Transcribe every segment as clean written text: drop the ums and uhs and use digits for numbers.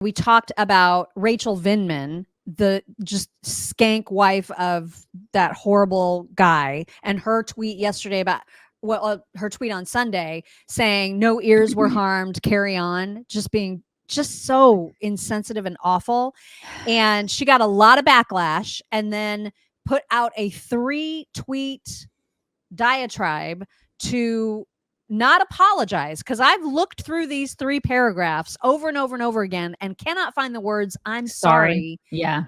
We talked about Rachel Vindman, the just skank wife of that horrible guy, and her tweet yesterday about her tweet on Sunday saying no ears were harmed, carry on, just being just so insensitive and awful. And she got a lot of backlash and then put out a 3-tweet diatribe to not apologize, because I've looked through these 3 paragraphs over and over and over again and cannot find the words "I'm sorry"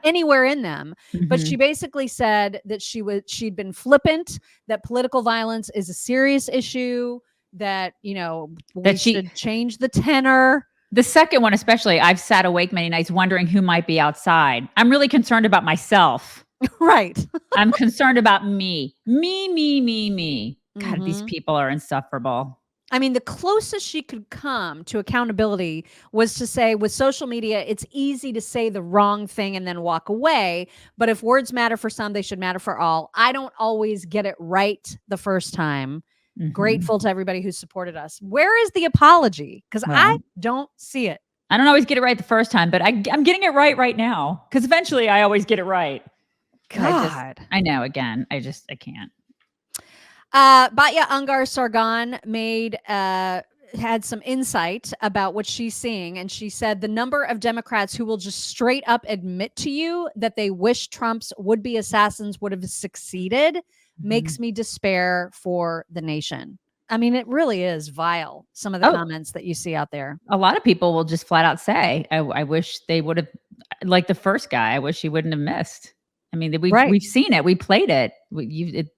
anywhere in them. But she basically said that she'd been flippant, that political violence is a serious issue, that we should change the tenor. The second one especially, I've sat awake many nights wondering who might be outside. I'm really concerned about myself. Right. I'm concerned about me. Me. God, these people are insufferable. I mean, the closest she could come to accountability was to say, with social media, it's easy to say the wrong thing and then walk away. But if words matter for some, they should matter for all. I don't always get it right the first time. Grateful to everybody who supported us. Where is the apology? Because I don't see it. I don't always get it right the first time, but I'm getting it right now. Because eventually I always get it right. God. I know, again, I can't. Batya Ungar-Sargon had some insight about what she's seeing. And she said the number of Democrats who will just straight up admit to you that they wish Trump's would-be assassins would have succeeded makes me despair for the nation. I mean, it really is vile, some of the comments that you see out there. A lot of people will just flat out say, I wish they would have, like the first guy, I wish he wouldn't have missed. I mean, we've seen it. We played it.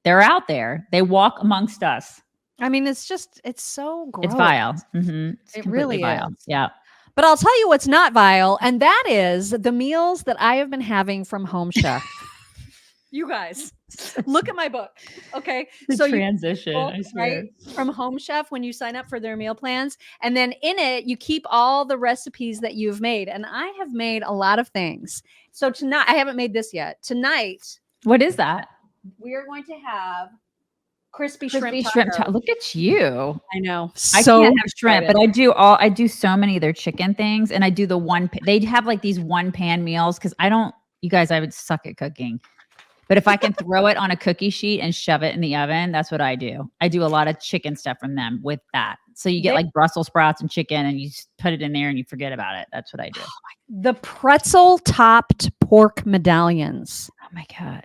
They're out there. They walk amongst us. I mean, it's so gross. It's vile. It's really vile. is. Yeah. But I'll tell you what's not vile, and that is the meals that I have been having from Home Chef. You guys, look at my book. Okay. So transition, I swear. Right, from Home Chef when you sign up for their meal plans. And then in it, you keep all the recipes that you've made. And I have made a lot of things. So tonight, I haven't made this yet. Tonight. What is that? We are going to have crispy shrimp. Look at you. I know. I can't have shrimp, but I do so many of their chicken things. And I do they have like these 1-pan meals because you guys, I would suck at cooking. But if I can throw it on a cookie sheet and shove it in the oven, that's what I do. I do a lot of chicken stuff from them with that. So you get like Brussels sprouts and chicken and you just put it in there and you forget about it. That's what I do. The pretzel topped pork medallions. Oh my God.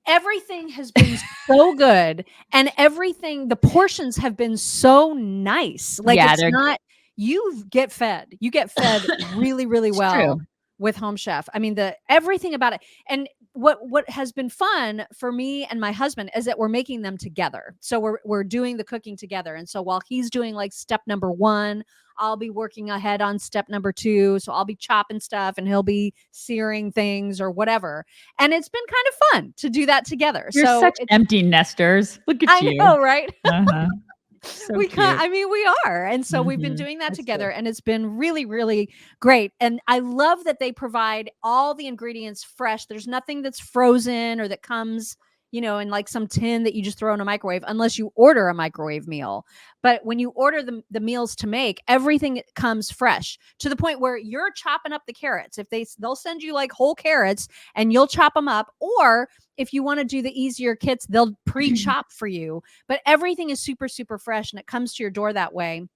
Everything has been so good, and the portions have been so nice. Like you get fed. You get fed really, really well. True. With Home Chef. I mean, everything about it. And what has been fun for me and my husband is that we're making them together. So we're doing the cooking together. And so while he's doing like step number 1, I'll be working ahead on step number 2. So I'll be chopping stuff and he'll be searing things or whatever. And it's been kind of fun to do that together. You're such empty nesters. Look at you. I know, right? Uh-huh. So we can't. I mean, we are. And so we've been doing that together and it's been really, really great. And I love that they provide all the ingredients fresh. There's nothing that's frozen or that comes, in like some tin that you just throw in a microwave, unless you order a microwave meal. But when you order the meals to make, everything comes fresh to the point where you're chopping up the carrots. If they'll send you like whole carrots and you'll chop them up, or if you want to do the easier kits, they'll pre-chop for you. But everything is super, super fresh and it comes to your door that way.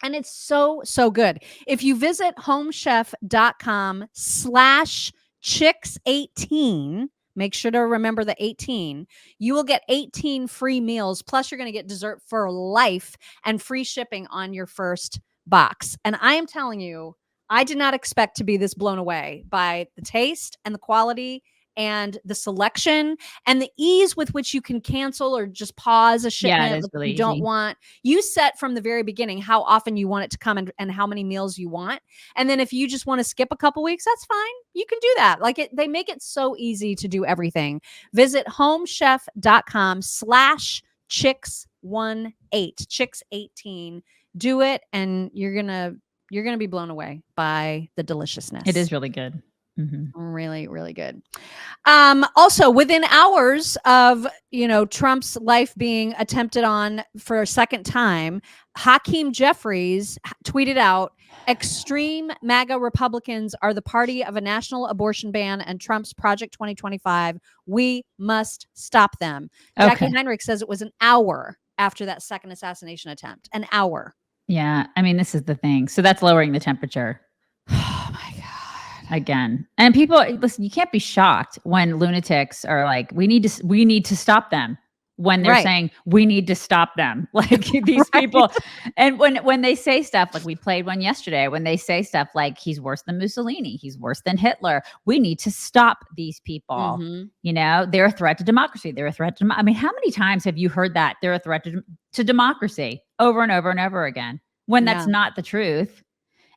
And it's so, so good. If you visit homechef.com/chicks18, make sure to remember the 18. You will get 18 free meals. Plus, you're going to get dessert for life and free shipping on your first box. And I am telling you, I did not expect to be this blown away by the taste and the quality and the selection and the ease with which you can cancel or just pause a shipment if you don't want. You set from the very beginning how often you want it to come and how many meals you want. And then if you just want to skip a couple weeks, that's fine. You can do that. They make it so easy to do everything. Visit homechef.com/chicks18, chicks18. Do it and you're going to be blown away by the deliciousness. It is really good. Really, really good. Also, within hours of Trump's life being attempted on for a second time, Hakeem Jeffries tweeted out, "Extreme MAGA Republicans are the party of a national abortion ban and Trump's Project 2025. We must stop them." Jackie Heinrich says it was an hour after that second assassination attempt. An hour. Yeah. I mean, this is the thing. So that's lowering the temperature. Oh my God. Again. And people, listen, you can't be shocked when lunatics are like, we need to stop them, when they're saying we need to stop them. Like these people. And when they say stuff like, we played one yesterday, when they say stuff like, he's worse than Mussolini, he's worse than Hitler, we need to stop these people. They're a threat to democracy. They're a threat to I mean, how many times have you heard that they're a threat to democracy over and over and over again, when that's not the truth?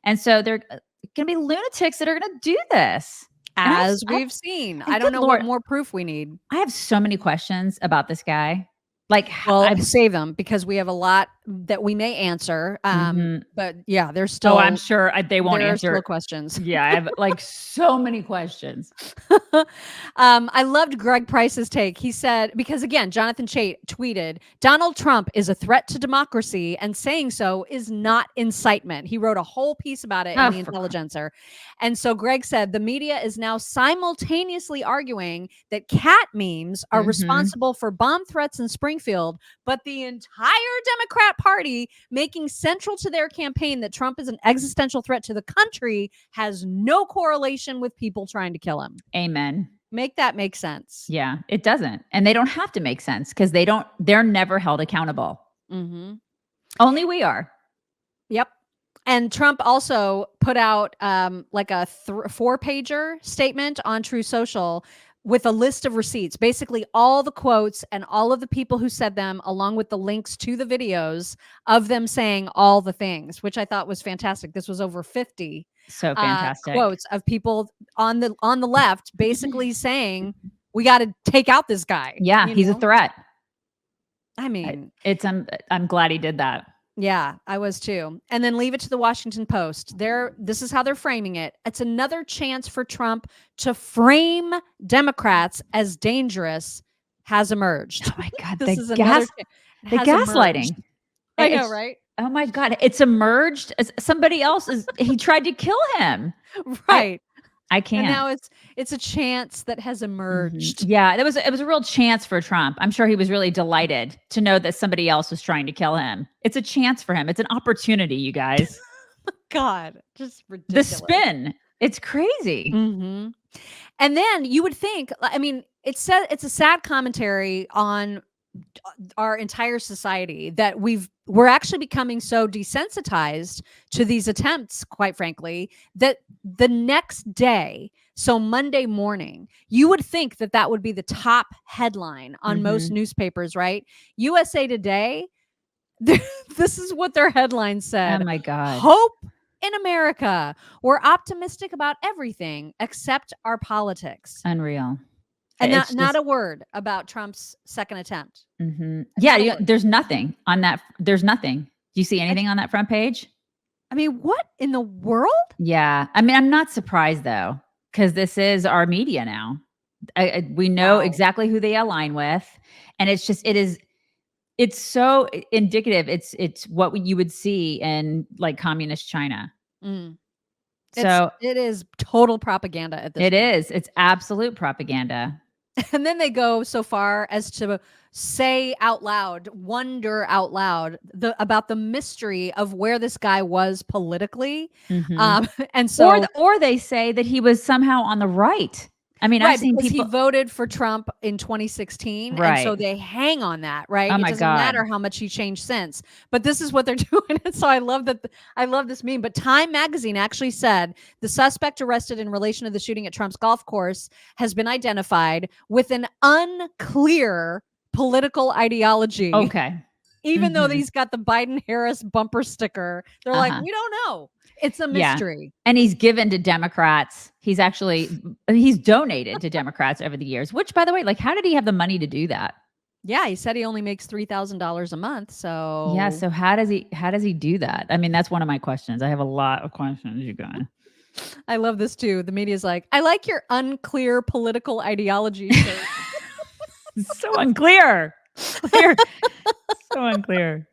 And so they're going to be lunatics that are going to do this, as we've seen. I don't know what more proof we need. I have so many questions about this guy. Like, I'd save them because we have a lot that we may answer. But yeah, there's still. Oh, I'm sure they won't answer still questions. Yeah, I have like so many questions. I loved Greg Price's take. He said, because again, Jonathan Chait tweeted, "Donald Trump is a threat to democracy, and saying so is not incitement." He wrote a whole piece about it in The Intelligencer. And so Greg said, "The media is now simultaneously arguing that cat memes are responsible for bomb threats in Springfield, but the entire Democrat Party making central to their campaign that Trump is an existential threat to the country has no correlation with people trying to kill him." Amen. Make that make sense. Yeah, it doesn't. And they don't have to make sense because they're never held accountable. Only we are. Yep. And Trump also put out like a 4-pager statement on True Social with a list of receipts, basically all the quotes and all of the people who said them, along with the links to the videos of them saying all the things, which I thought was fantastic. This was over 50 so fantastic quotes of people on the left basically saying, we got to take out this guy. Yeah, he's a threat. I mean, I'm glad he did that. Yeah, I was too. And then leave it to the Washington Post. This is how they're framing it. It's another chance for Trump to frame Democrats as dangerous has emerged. Oh my God, this is the gaslighting. Emerged. I know, right? Oh my God, it's emerged. Somebody else he tried to kill him. Right. I can't. And now it's a chance that has emerged. Yeah, it was a real chance for Trump. I'm sure he was really delighted to know that somebody else was trying to kill him. It's a chance for him. It's an opportunity, you guys. God, just ridiculous. The spin. It's crazy. And then you would think, I mean, it's a sad commentary on our entire society that we're actually becoming so desensitized to these attempts, quite frankly, that the next day, so Monday morning, you would think that would be the top headline on most newspapers, right? USA Today, this is what their headline said. Oh my God. "Hope in America. We're optimistic about everything except our politics." Unreal. And not a word about Trump's second attempt. Yeah, there's nothing on that. There's nothing. Do you see anything on that front page? I mean, what in the world? Yeah. I mean, I'm not surprised though, because this is our media now. We know exactly who they align with. And it's so indicative. It's what you would see in like communist China. So it is total propaganda at this point. It is. It's absolute propaganda. And then they go so far as to say out loud, wonder out loud about the mystery of where this guy was politically. And so, or they say that he was somehow on the right. I mean, I've seen people. He voted for Trump in 2016, right? And so they hang on that, right? Oh it my doesn't God. matter how much he changed since, but this is what they're doing. And so I love that. I love this meme. But Time Magazine actually said the suspect arrested in relation to the shooting at Trump's golf course has been identified with an unclear political ideology. Okay. Even though he's got the Biden-Harris bumper sticker, they're like, we don't know. It's a mystery. Yeah. And he's given to Democrats. He's donated to Democrats over the years, which, by the way, like, how did he have the money to do that? Yeah, he said he only makes $3,000 a month. So yeah, so how does he do that? I mean, that's one of my questions. I have a lot of questions, you guys. I love this too. The media's like, I like your unclear political ideology. Shirt. So unclear. Clear. So unclear.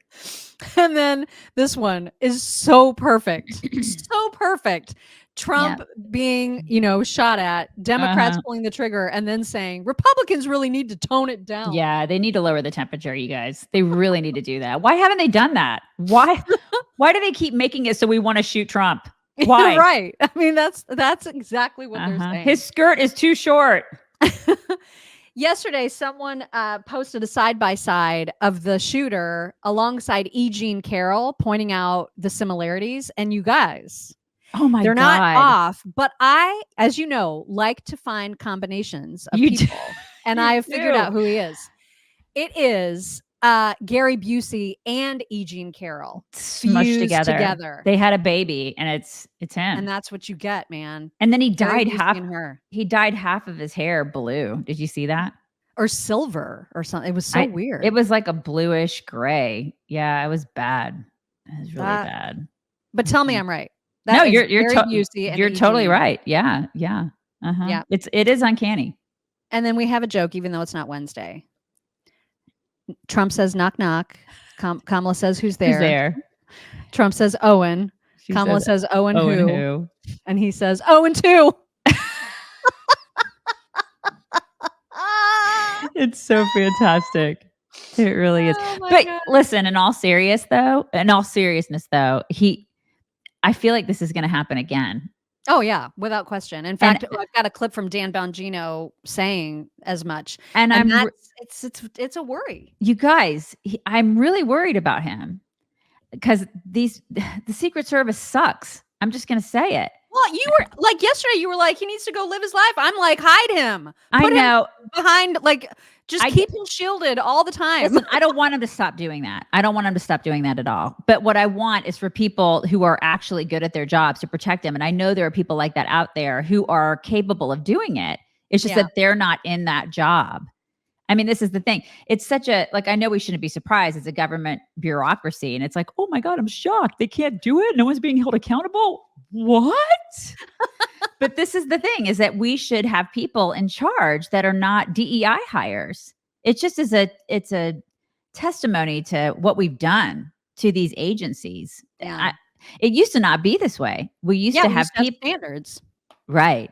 And then this one is so perfect. So perfect. Trump being, shot at, Democrats pulling the trigger, and then saying Republicans really need to tone it down. Yeah, they need to lower the temperature, you guys. They really need to do that. Why haven't they done that? Why do they keep making it so we want to shoot Trump? Why? Right. I mean, that's exactly what they're saying. His skirt is too short. Yesterday, someone posted a side-by-side of the shooter alongside E. Jean Carroll, pointing out the similarities. And you guys, oh my God, they're not off. But I, as you know, like to find combinations of people. And I've figured out who he is. It is Gary Busey and E. Jean Carroll smushed together. They had a baby, and it's him. And that's what you get, man. And then he dyed half of his hair blue. Did you see that? Or silver or something. It was so weird. It was like a bluish gray. Yeah, it was bad. It was really bad. But tell me I'm right. No, you're totally right. Yeah. Yeah. Yeah. It is uncanny. And then we have a joke, even though it's not Wednesday. Trump says, knock, knock. Kamala says, who's there? Who's there? Trump says, Owen. Kamala says, Owen who? And he says, Owen 2. It's so fantastic. It really is. But listen, in all seriousness though, I feel like this is going to happen again. Oh yeah, without question. In fact, I've got a clip from Dan Bongino saying as much, and it's a worry. You guys, I'm really worried about him because the Secret Service sucks. I'm just going to say it. Well, you were like yesterday. You were like, he needs to go live his life. I'm like, hide him. I know. Behind, like, just keep him shielded all the time. Listen, I don't want him to stop doing that. I don't want him to stop doing that at all. But what I want is for people who are actually good at their jobs to protect him. And I know there are people like that out there who are capable of doing it. It's just that they're not in that job. I mean, this is the thing. It's such a, like, I know we shouldn't be surprised. It's a government bureaucracy. And it's like, oh my God, I'm shocked. They can't do it. No one's being held accountable. What? But this is the thing, is that we should have people in charge that are not DEI hires. It just is it's a testimony to what we've done to these agencies. Yeah. It used to not be this way. We used to have people standards. Right.